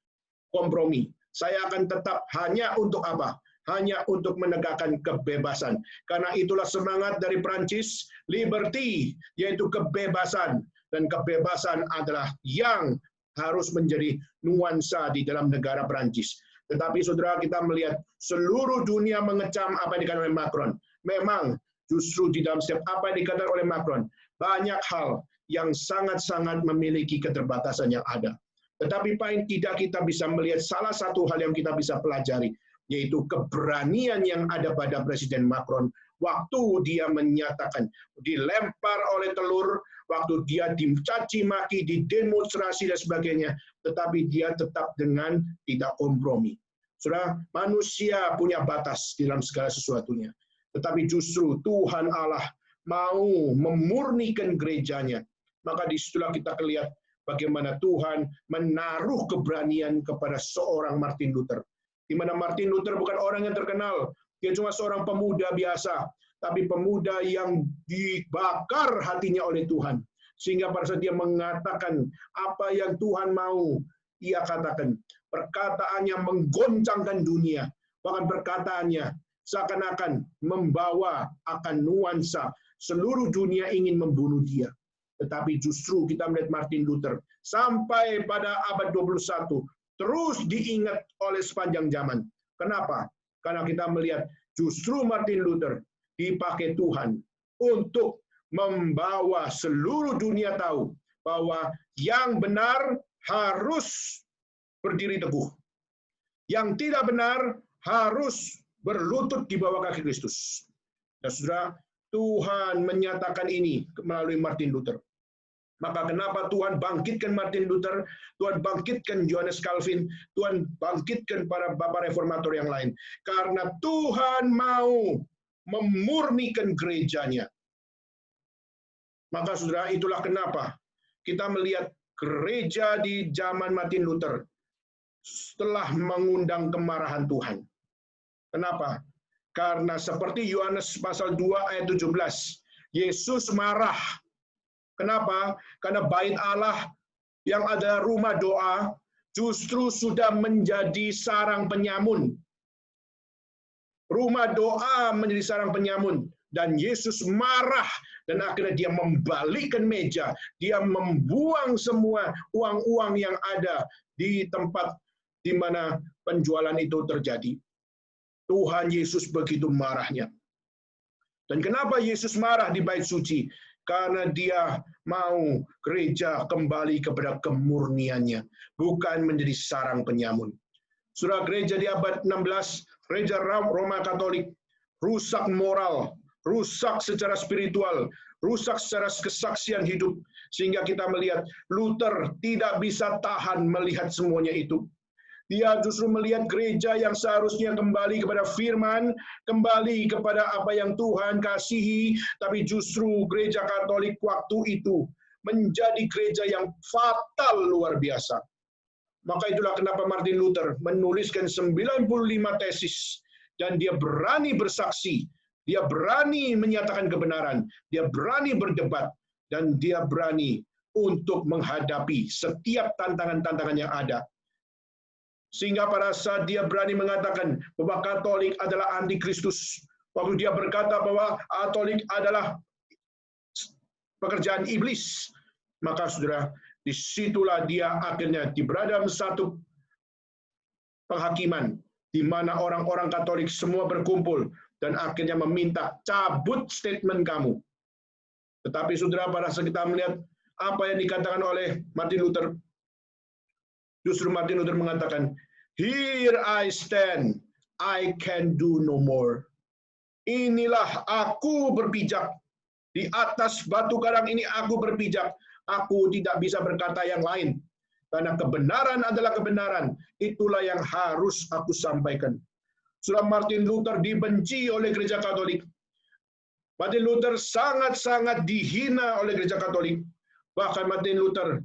kompromi. Saya akan tetap hanya untuk apa? Hanya untuk menegakkan kebebasan. Karena itulah semangat dari Prancis, liberty, yaitu kebebasan. Dan kebebasan adalah yang harus menjadi nuansa di dalam negara Prancis. Tetapi saudara, kita melihat seluruh dunia mengecam apa yang dikatakan oleh Macron. Memang justru di dalam setiap apa yang dikatakan oleh Macron, banyak hal yang sangat-sangat memiliki keterbatasan yang ada. Tetapi paling tidak kita bisa melihat salah satu hal yang kita bisa pelajari, yaitu keberanian yang ada pada Presiden Macron waktu dia menyatakan, dilempar oleh telur, waktu dia dicaci maki, didemonstrasi dan sebagainya, tetapi dia tetap dengan tidak kompromi. Saudara, manusia punya batas di dalam segala sesuatunya. Tetapi justru Tuhan Allah mau memurnikan gerejanya. Maka disitulah kita lihat bagaimana Tuhan menaruh keberanian kepada seorang Martin Luther. Di mana Martin Luther bukan orang yang terkenal, dia cuma seorang pemuda biasa, tapi pemuda yang dibakar hatinya oleh Tuhan. Sehingga pada saat dia mengatakan apa yang Tuhan mau, ia katakan, perkataannya menggoncangkan dunia, bahkan perkataannya seakan-akan membawa akan nuansa seluruh dunia ingin membunuh dia. Tetapi justru kita melihat Martin Luther sampai pada abad 21 terus diingat oleh sepanjang zaman. Kenapa? Karena kita melihat justru Martin Luther dipakai Tuhan untuk membawa seluruh dunia tahu bahwa yang benar harus berdiri teguh. Yang tidak benar harus berlutut di bawah kaki Kristus. Dan saudara, Tuhan menyatakan ini melalui Martin Luther. Maka kenapa Tuhan bangkitkan Martin Luther, Tuhan bangkitkan Johannes Calvin, Tuhan bangkitkan para bapak reformator yang lain. Karena Tuhan mau memurnikan gerejanya. Maka saudara, itulah kenapa kita melihat gereja di zaman Martin Luther setelah mengundang kemarahan Tuhan. Kenapa? Karena seperti Yohanes pasal 2 ayat 17, Yesus marah. Kenapa? Karena bait Allah yang ada rumah doa justru sudah menjadi sarang penyamun. Rumah doa menjadi sarang penyamun. Dan Yesus marah dan akhirnya dia membalikkan meja. Dia membuang semua uang-uang yang ada di tempat di mana penjualan itu terjadi. Tuhan Yesus begitu marahnya. Dan kenapa Yesus marah di bait suci? Karena dia mau gereja kembali kepada kemurniannya, bukan menjadi sarang penyamun. Surah gereja di abad 16, gereja Roma Katolik, rusak moral, rusak secara spiritual, rusak secara kesaksian hidup, sehingga kita melihat Luther tidak bisa tahan melihat semuanya itu. Dia justru melihat gereja yang seharusnya kembali kepada firman, kembali kepada apa yang Tuhan kasihi, tapi justru gereja Katolik waktu itu menjadi gereja yang fatal luar biasa. Maka itulah kenapa Martin Luther menuliskan 95 tesis, dan dia berani bersaksi, dia berani menyatakan kebenaran, dia berani berdebat, dan dia berani untuk menghadapi setiap tantangan-tantangan yang ada. Sehingga pada saat dia berani mengatakan bahwa Katolik adalah antikristus, waktu dia berkata bahwa Katolik adalah pekerjaan iblis, maka saudara, disitulah dia akhirnya berada dalam satu penghakiman, di mana orang-orang Katolik semua berkumpul, dan akhirnya meminta, cabut statement kamu. Tetapi saudara, pada saat kita melihat apa yang dikatakan oleh Martin Luther, justru Martin Luther mengatakan, "Here I stand, I can do no more." Inilah aku berpijak, di atas batu karang ini aku berpijak, aku tidak bisa berkata yang lain. Karena kebenaran adalah kebenaran, itulah yang harus aku sampaikan. Saudara, Martin Luther dibenci oleh gereja Katolik. Martin Luther sangat-sangat dihina oleh gereja Katolik. Bahkan Martin Luther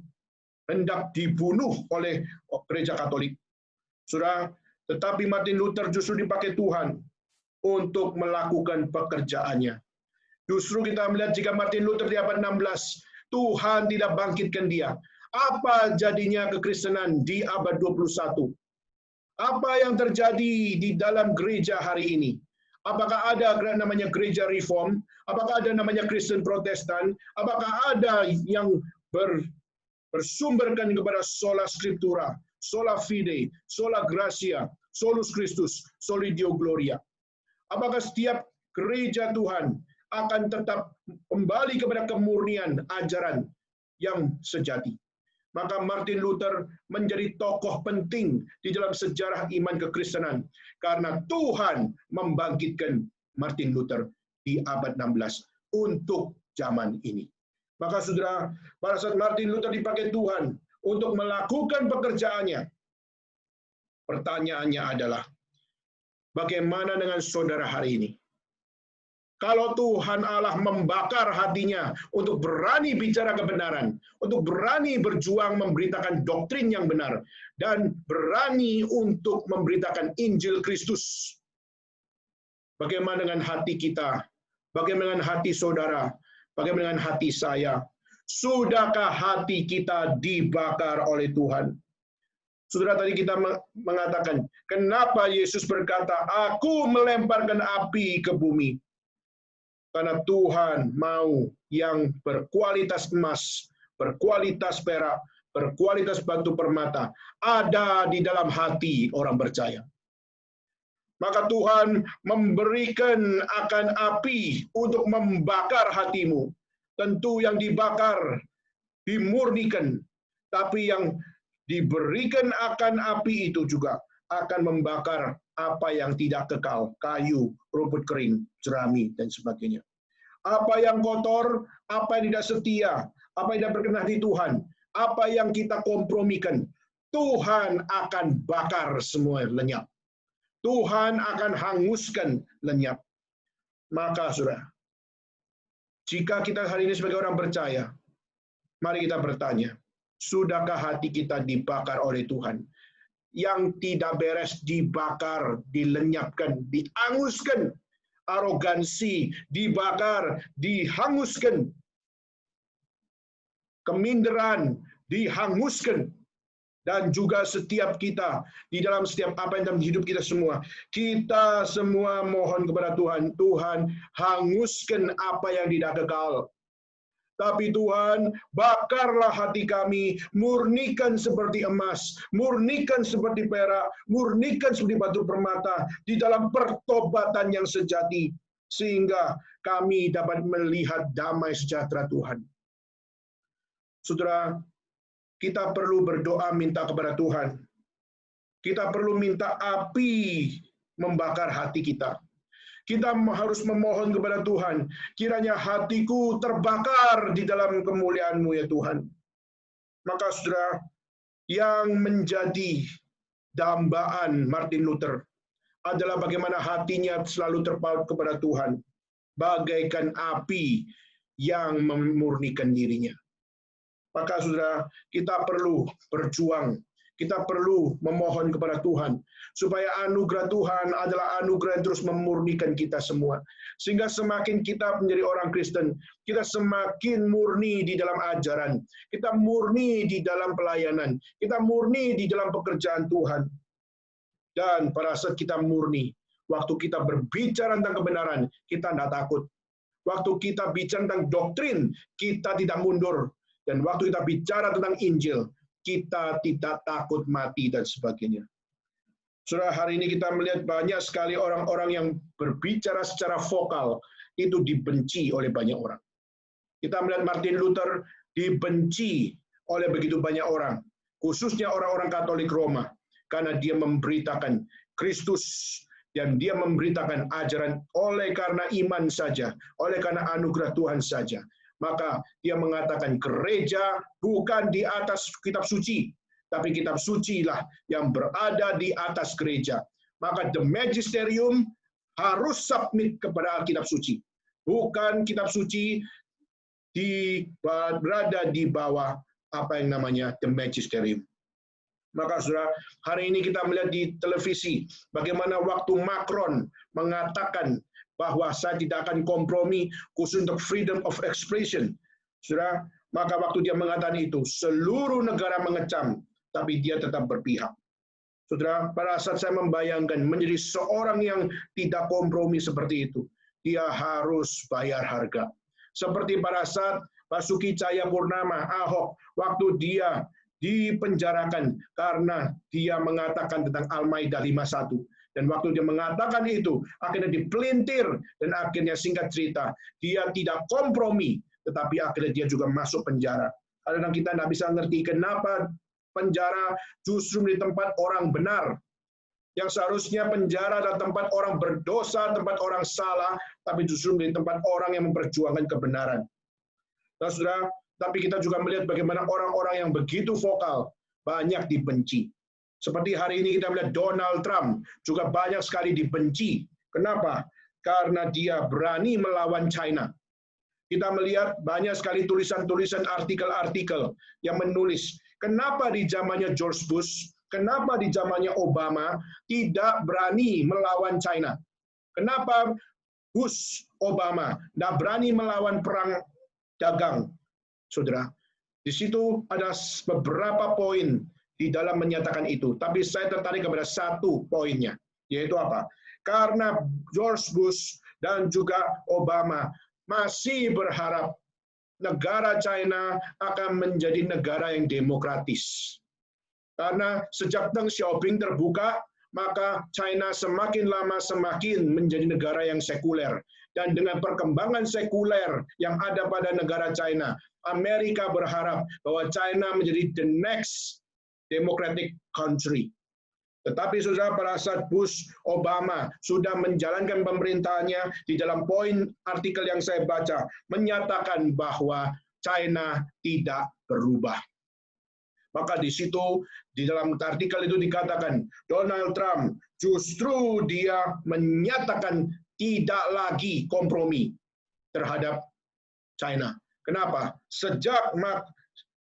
hendak dibunuh oleh gereja Katolik. Saudara, tetapi Martin Luther justru dipakai Tuhan untuk melakukan pekerjaannya. Justru kita melihat jika Martin Luther di abad 16, Tuhan tidak bangkitkan dia. Apa jadinya kekristenan di abad 21? Apa yang terjadi di dalam gereja hari ini? Apakah ada namanya gereja reform? Apakah ada namanya Kristen Protestan? Apakah ada yang bersumberkan kepada sola scriptura, sola fide, sola gratia, solus Christus, soli Deo gloria? Apakah setiap gereja Tuhan akan tetap kembali kepada kemurnian ajaran yang sejati? Maka Martin Luther menjadi tokoh penting di dalam sejarah iman kekristenan, karena Tuhan membangkitkan Martin Luther di abad 16 untuk zaman ini. Maka saudara, pada saat Martin Luther dipakai Tuhan untuk melakukan pekerjaannya, pertanyaannya adalah, bagaimana dengan saudara hari ini? Kalau Tuhan Allah membakar hatinya untuk berani bicara kebenaran, untuk berani berjuang memberitakan doktrin yang benar, dan berani untuk memberitakan Injil Kristus, bagaimana dengan hati kita? Bagaimana dengan hati saudara? Bagaimana dengan hati saya? Sudahkah hati kita dibakar oleh Tuhan? Saudara, tadi kita mengatakan, kenapa Yesus berkata, "Aku melemparkan api ke bumi"? Karena Tuhan mau yang berkualitas emas, berkualitas perak, berkualitas batu permata ada di dalam hati orang percaya. Maka Tuhan memberikan akan api untuk membakar hatimu. Tentu yang dibakar, dimurnikan, tapi yang diberikan akan api itu juga akan membakar apa yang tidak kekal, kayu, rumput kering, jerami, dan sebagainya. Apa yang kotor, apa yang tidak setia, apa yang tidak berkenan di Tuhan, apa yang kita kompromikan, Tuhan akan bakar semua lenyap. Tuhan akan hanguskan lenyap. Maka saudara, jika kita hari ini sebagai orang percaya, mari kita bertanya, sudahkah hati kita dibakar oleh Tuhan? Yang tidak beres dibakar, dilenyapkan, dihanguskan. Arogansi dibakar, dihanguskan. Keminderan dihanguskan. Dan juga setiap kita, di dalam setiap apa yang dalam hidup kita semua mohon kepada Tuhan, Tuhan hanguskan apa yang tidak kekal. Tapi Tuhan, bakarlah hati kami, murnikan seperti emas, murnikan seperti perak, murnikan seperti batu permata, di dalam pertobatan yang sejati. Sehingga kami dapat melihat damai sejahtera Tuhan. Saudara, kita perlu berdoa minta kepada Tuhan. Kita perlu minta api membakar hati kita. Kita harus memohon kepada Tuhan, kiranya hatiku terbakar di dalam kemuliaan-Mu ya Tuhan. Maka saudara, yang menjadi dambaan Martin Luther adalah bagaimana hatinya selalu terpaut kepada Tuhan, bagaikan api yang memurnikan dirinya. Maka saudara, kita perlu berjuang, kita perlu memohon kepada Tuhan, supaya anugerah Tuhan adalah anugerah yang terus memurnikan kita semua. Sehingga semakin kita menjadi orang Kristen, kita semakin murni di dalam ajaran, kita murni di dalam pelayanan, kita murni di dalam pekerjaan Tuhan. Dan pada saat kita murni, waktu kita berbicara tentang kebenaran, kita tidak takut. Waktu kita bicara tentang doktrin, kita tidak mundur. Dan waktu kita bicara tentang Injil, kita tidak takut mati dan sebagainya. Saudara, hari ini kita melihat banyak sekali orang-orang yang berbicara secara vokal, itu dibenci oleh banyak orang. Kita melihat Martin Luther dibenci oleh begitu banyak orang, khususnya orang-orang Katolik Roma, karena dia memberitakan Kristus, dan dia memberitakan ajaran oleh karena iman saja, oleh karena anugerah Tuhan saja. Maka dia mengatakan gereja bukan di atas kitab suci, tapi kitab suci lah yang berada di atas gereja. Maka the magisterium harus submit kepada kitab suci. Bukan kitab suci berada di bawah apa yang namanya the magisterium. Maka saudara, hari ini kita melihat di televisi bagaimana waktu Macron mengatakan bahwa saya tidak akan kompromi khusus untuk freedom of expression. Saudara, maka waktu dia mengatakan itu, seluruh negara mengecam, tapi dia tetap berpihak. Saudara, pada saat saya membayangkan menjadi seorang yang tidak kompromi seperti itu, dia harus bayar harga. Seperti pada saat Basuki Cahayapurnama, Ahok, waktu dia dipenjarakan karena dia mengatakan tentang Al-Maidah 51. Dan waktu dia mengatakan itu, akhirnya dipelintir, dan akhirnya singkat cerita, dia tidak kompromi, tetapi akhirnya dia juga masuk penjara. Kadang kita tidak bisa ngerti kenapa penjara justru di tempat orang benar. Yang seharusnya penjara adalah tempat orang berdosa, tempat orang salah, tapi justru di tempat orang yang memperjuangkan kebenaran. Nah, saudara, tapi kita juga melihat bagaimana orang-orang yang begitu vokal banyak dibenci. Seperti hari ini kita melihat Donald Trump juga banyak sekali dibenci. Kenapa? Karena dia berani melawan China. Kita melihat banyak sekali tulisan-tulisan artikel-artikel yang menulis, kenapa di zamannya George Bush, kenapa di zamannya Obama tidak berani melawan China? Kenapa Bush, Obama tidak berani melawan perang dagang? Saudara, di situ ada beberapa poin di dalam menyatakan itu. Tapi saya tertarik kepada satu poinnya, yaitu apa? Karena George Bush dan juga Obama masih berharap negara China akan menjadi negara yang demokratis. Karena sejak Deng Xiaoping terbuka, maka China semakin lama semakin menjadi negara yang sekuler. Dan dengan perkembangan sekuler yang ada pada negara China, Amerika berharap bahwa China menjadi the next democratic country. Tetapi saudara, pada saat Bush, Obama sudah menjalankan pemerintahannya, di dalam poin artikel yang saya baca, menyatakan bahwa China tidak berubah. Maka di situ, di dalam artikel itu dikatakan, Donald Trump justru dia menyatakan tidak lagi kompromi terhadap China. Kenapa? Sejak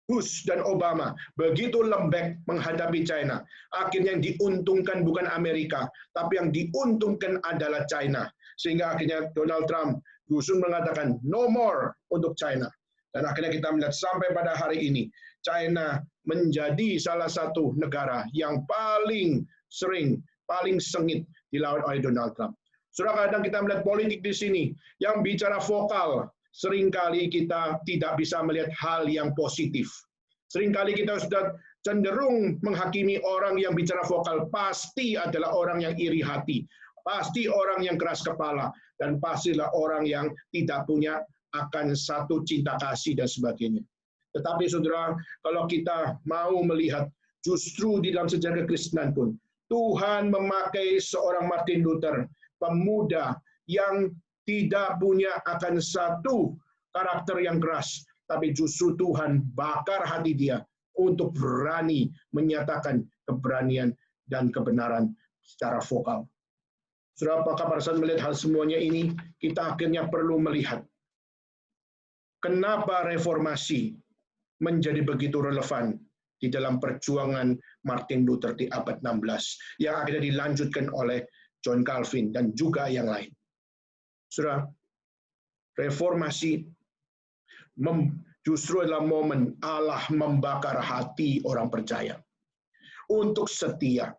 Bush dan Obama begitu lembek menghadapi China, akhirnya yang diuntungkan bukan Amerika, tapi yang diuntungkan adalah China. Sehingga akhirnya Donald Trump justru mengatakan no more untuk China. Dan akhirnya kita melihat sampai pada hari ini, China menjadi salah satu negara yang paling sering, paling sengit dilawan oleh Donald Trump. Saudara, kadang kita melihat politik di sini, yang bicara vokal, seringkali kita tidak bisa melihat hal yang positif. Seringkali kita sudah cenderung menghakimi orang yang bicara vokal pasti adalah orang yang iri hati. pasti orang yang keras kepala, dan pastilah orang yang tidak punya akan satu cinta kasih dan sebagainya. Tetapi saudara, kalau kita mau melihat justru di dalam sejarah kekristenan pun, Tuhan memakai seorang Martin Luther, pemuda yang tidak punya akan satu karakter yang keras, tapi justru Tuhan bakar hati dia untuk berani menyatakan keberanian dan kebenaran secara vokal. Saudara, apakah pada saat melihat hal semuanya ini, kita akhirnya perlu melihat kenapa reformasi menjadi begitu relevan di dalam perjuangan Martin Luther di abad 16, yang akhirnya dilanjutkan oleh John Calvin dan juga yang lain. Saudara, reformasi justru adalah momen Allah membakar hati orang percaya untuk setia,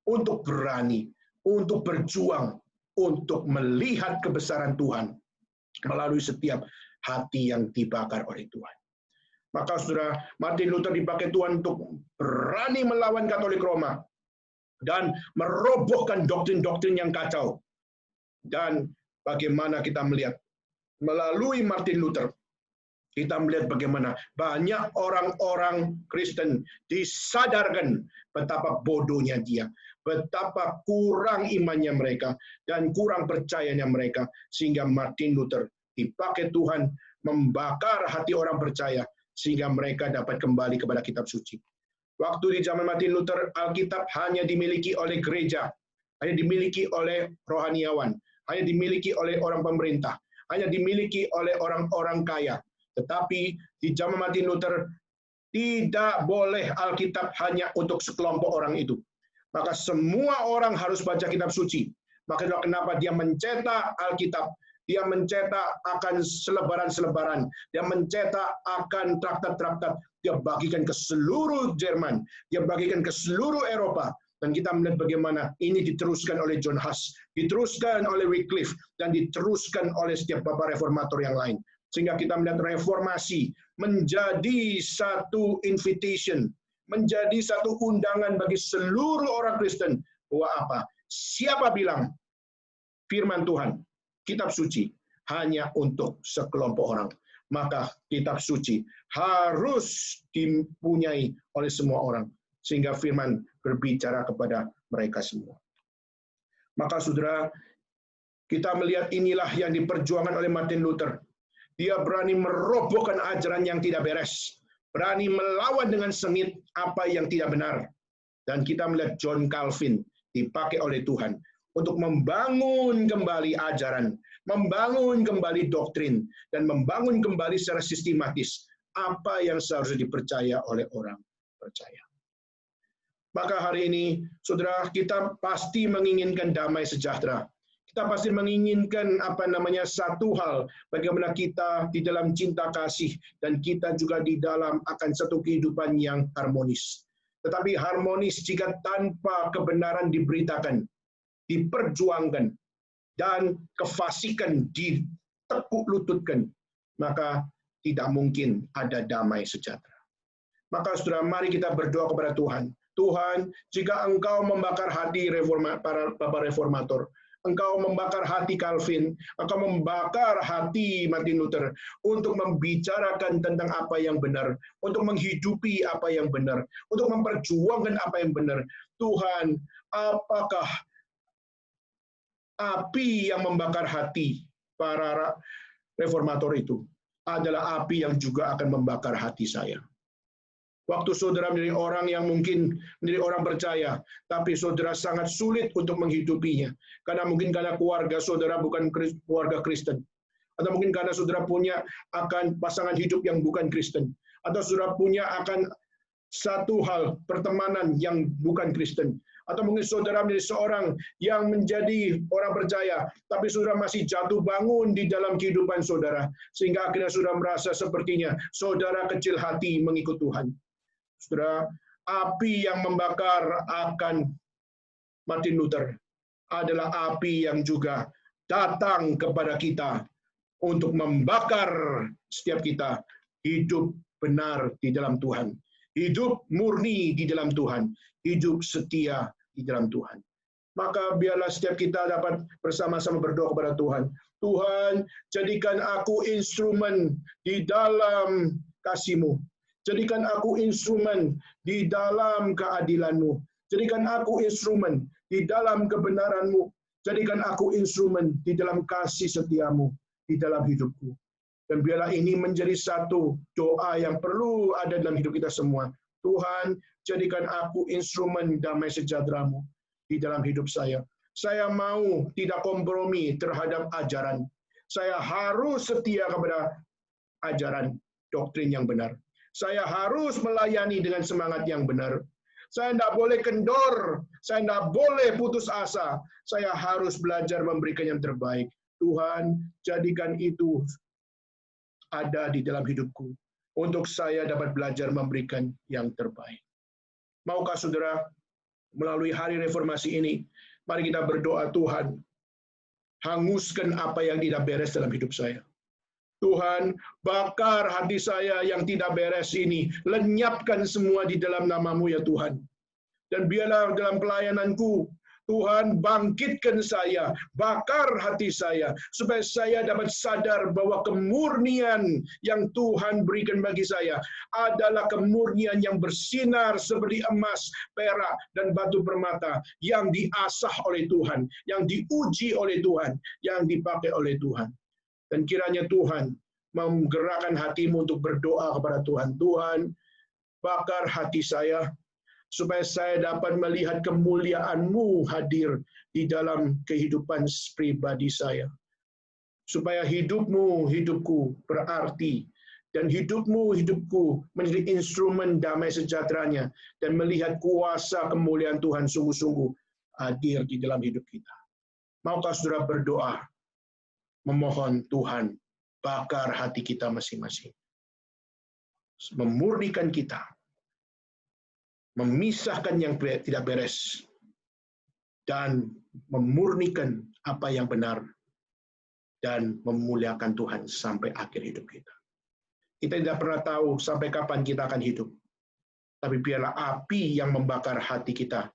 untuk berani, untuk berjuang, untuk melihat kebesaran Tuhan melalui setiap hati yang dibakar oleh Tuhan. Maka saudara, Martin Luther dipakai Tuhan untuk berani melawan Katolik Roma dan merobohkan doktrin-doktrin yang kacau. Dan bagaimana kita melihat melalui Martin Luther, kita melihat bagaimana banyak orang-orang Kristen disadarkan betapa bodohnya dia, betapa kurang imannya mereka, dan kurang percayanya mereka, sehingga Martin Luther dipakai Tuhan membakar hati orang percaya, sehingga mereka dapat kembali kepada kitab suci. Waktu di zaman Martin Luther, Alkitab hanya dimiliki oleh gereja, hanya dimiliki oleh rohaniawan, hanya dimiliki oleh orang pemerintah, hanya dimiliki oleh orang-orang kaya. Tetapi di zaman Martin Luther, tidak boleh Alkitab hanya untuk sekelompok orang itu. Maka semua orang harus baca kitab suci. Maka itulah kenapa dia mencetak Alkitab, dia mencetak akan selebaran-selebaran, dia mencetak akan traktat-traktat, dia bagikan ke seluruh Jerman, dia bagikan ke seluruh Eropa. Dan kita melihat bagaimana ini diteruskan oleh John Huss, diteruskan oleh Wycliffe, dan diteruskan oleh setiap bapak reformator yang lain. Sehingga kita melihat reformasi menjadi satu invitation, menjadi satu undangan bagi seluruh orang Kristen. Bahwa apa? Siapa bilang firman Tuhan, kitab suci, hanya untuk sekelompok orang? Maka kitab suci harus dipunyai oleh semua orang. Sehingga firman berbicara kepada mereka semua. Maka saudara, kita melihat inilah yang diperjuangkan oleh Martin Luther. Dia berani merobohkan ajaran yang tidak beres, berani melawan dengan sengit apa yang tidak benar. Dan kita melihat John Calvin dipakai oleh Tuhan untuk membangun kembali ajaran, membangun kembali doktrin, dan membangun kembali secara sistematis apa yang seharusnya dipercaya oleh orang percaya. Maka hari ini, saudara, kita pasti menginginkan damai sejahtera. Kita pasti menginginkan satu hal, bagaimana kita di dalam cinta kasih dan kita juga di dalam akan satu kehidupan yang harmonis. Tetapi harmonis jika tanpa kebenaran diberitakan, diperjuangkan, dan kefasikan ditekuk lututkan, maka tidak mungkin ada damai sejahtera. Maka saudara, mari kita berdoa kepada Tuhan. Tuhan, jika Engkau membakar hati para bapak reformator, Engkau membakar hati Calvin, Engkau membakar hati Martin Luther untuk membicarakan tentang apa yang benar, untuk menghidupi apa yang benar, untuk memperjuangkan apa yang benar. Tuhan, apakah api yang membakar hati para reformator itu adalah api yang juga akan membakar hati saya. Waktu saudara menjadi orang yang mungkin menjadi orang percaya, tapi saudara sangat sulit untuk menghidupinya. Karena keluarga saudara bukan keluarga Kristen. Atau mungkin karena saudara punya akan pasangan hidup yang bukan Kristen. Atau saudara punya akan satu hal pertemanan yang bukan Kristen. Atau mungkin saudara menjadi seorang yang menjadi orang percaya, tapi saudara masih jatuh bangun di dalam kehidupan saudara. Sehingga akhirnya saudara merasa sepertinya saudara kecil hati mengikut Tuhan. Saudara, api yang membakar akan Martin Luther adalah api yang juga datang kepada kita untuk membakar setiap kita hidup benar di dalam Tuhan, hidup murni di dalam Tuhan, hidup setia di dalam Tuhan. Maka biarlah setiap kita dapat bersama-sama berdoa kepada Tuhan. Tuhan, jadikan aku instrumen di dalam kasih-Mu. Jadikan aku instrumen di dalam keadilan-Mu. Jadikan aku instrumen di dalam kebenaran-Mu. Jadikan aku instrumen di dalam kasih setia-Mu di dalam hidupku. Dan biarlah ini menjadi satu doa yang perlu ada dalam hidup kita semua. Tuhan, jadikan aku instrumen damai sejahtera-Mu di dalam hidup saya. Saya mau tidak kompromi terhadap ajaran. Saya harus setia kepada ajaran doktrin yang benar. Saya harus melayani dengan semangat yang benar. Saya tidak boleh kendor. Saya tidak boleh putus asa. Saya harus belajar memberikan yang terbaik. Tuhan, jadikan itu ada di dalam hidupku. Untuk saya dapat belajar memberikan yang terbaik. Maukah saudara, melalui hari reformasi ini, mari kita berdoa, Tuhan, hanguskan apa yang tidak beres dalam hidup saya. Tuhan, bakar hati saya yang tidak beres ini, lenyapkan semua di dalam nama-Mu ya Tuhan. Dan biarlah dalam pelayananku, Tuhan bangkitkan saya, bakar hati saya, supaya saya dapat sadar bahwa kemurnian yang Tuhan berikan bagi saya adalah kemurnian yang bersinar seperti emas, perak, dan batu permata, yang diasah oleh Tuhan, yang diuji oleh Tuhan, yang dipakai oleh Tuhan. Dan kiranya Tuhan menggerakkan hatimu untuk berdoa kepada Tuhan. Tuhan, bakar hati saya, supaya saya dapat melihat kemuliaan-Mu hadir di dalam kehidupan pribadi saya. Supaya hidupmu, hidupku berarti, dan hidupmu, hidupku menjadi instrumen damai sejahteranya, dan melihat kuasa kemuliaan Tuhan sungguh-sungguh hadir di dalam hidup kita. Maukah saudara berdoa, memohon Tuhan, bakar hati kita masing-masing. Memurnikan kita, memisahkan yang tidak beres, dan memurnikan apa yang benar, dan memuliakan Tuhan sampai akhir hidup kita. Kita tidak pernah tahu sampai kapan kita akan hidup, tapi biarlah api yang membakar hati kita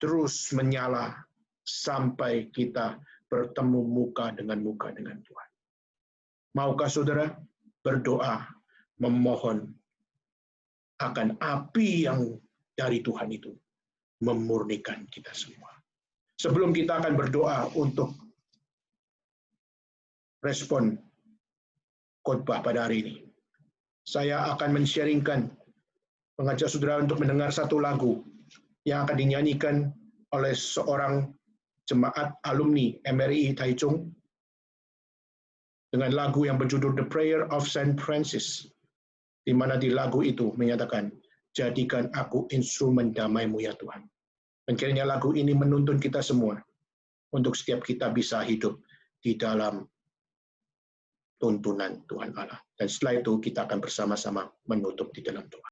terus menyala sampai kita bertemu muka dengan Tuhan. Maukah saudara berdoa, memohon akan api yang dari Tuhan itu memurnikan kita semua. Sebelum kita akan berdoa untuk respon khotbah pada hari ini, saya akan men-sharingkan, mengajak saudara untuk mendengar satu lagu yang akan dinyanyikan oleh seorang jemaat alumni MRI Taichung dengan lagu yang berjudul The Prayer of Saint Francis, di mana di lagu itu menyatakan, jadikan aku instrumen damai-Mu ya Tuhan. Dan kiranya lagu ini menuntun kita semua untuk setiap kita bisa hidup di dalam tuntunan Tuhan Allah. Dan setelah itu kita akan bersama-sama menutup di dalam doa.